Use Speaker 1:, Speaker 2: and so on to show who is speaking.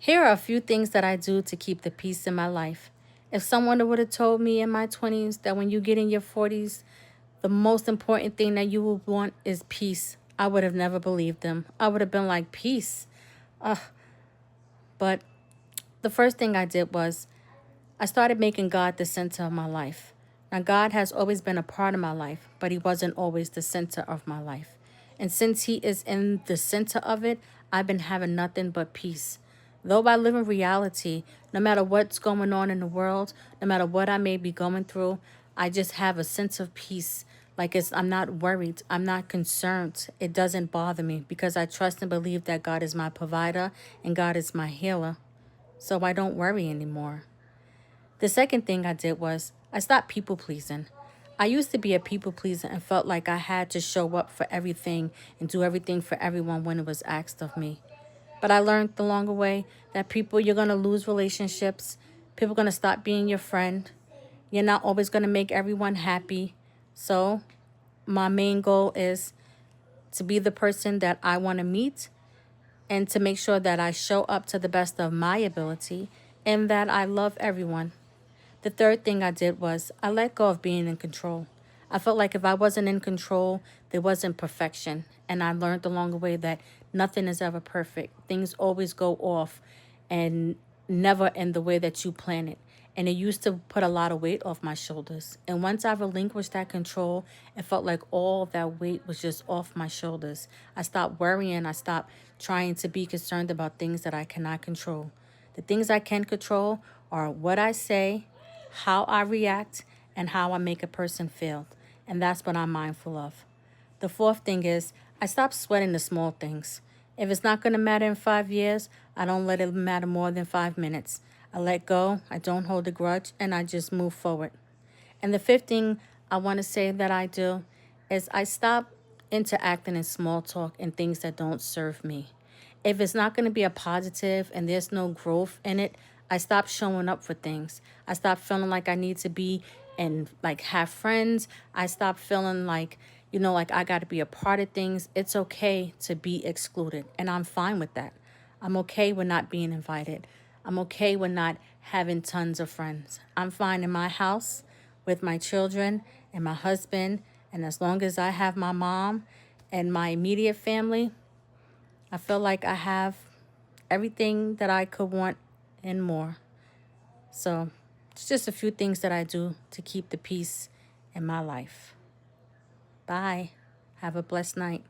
Speaker 1: Here are a few things that I do to keep the peace in my life. If someone would have told me in my 20s that when you get in your 40s, the most important thing that you will want is peace, I would have never believed them. I would have been like, peace. But the first thing I did was I started making God the center of my life. Now, God has always been a part of my life, but He wasn't always the center of my life. And since He is in the center of it, I've been having nothing but peace. Though I live in reality, no matter what's going on in the world, no matter what I may be going through, I just have a sense of peace. I'm not worried. I'm not concerned. It doesn't bother me because I trust and believe that God is my provider and God is my healer. So I don't worry anymore. The second thing I did was I stopped people pleasing. I used to be a people pleaser and felt like I had to show up for everything and do everything for everyone when it was asked of me. But I learned the longer way that you're going to lose relationships. People are going to stop being your friend. You're not always going to make everyone happy. So my main goal is to be the person that I want to meet and to make sure that I show up to the best of my ability and that I love everyone. The third thing I did was I let go of being in control. I felt like if I wasn't in control, there wasn't perfection. And I learned along the way that nothing is ever perfect. Things always go off and never in the way that you plan it. And it used to put a lot of weight off my shoulders. And once I relinquished that control, it felt like all that weight was just off my shoulders. I stopped worrying. I stopped trying to be concerned about things that I cannot control. The things I can control are what I say, how I react, and how I make a person feel. And that's what I'm mindful of. The fourth thing is I stop sweating the small things. If it's not going to matter in 5 years, I don't let it matter more than 5 minutes. I let go, I don't hold a grudge, and I just move forward. And the fifth thing I want to say that I do is I stop interacting in small talk and things that don't serve me. If it's not going to be a positive and there's no growth in it, I stop showing up for things. I stop feeling like I need to be and like have friends. I stop feeling like, like I got to be a part of things. It's okay to be excluded, and I'm fine with that. I'm okay with not being invited. I'm okay with not having tons of friends. I'm fine in my house with my children and my husband. And as long as I have my mom and my immediate family, I feel like I have everything that I could want and more. So it's just a few things that I do to keep the peace in my life. Bye. Have a blessed night.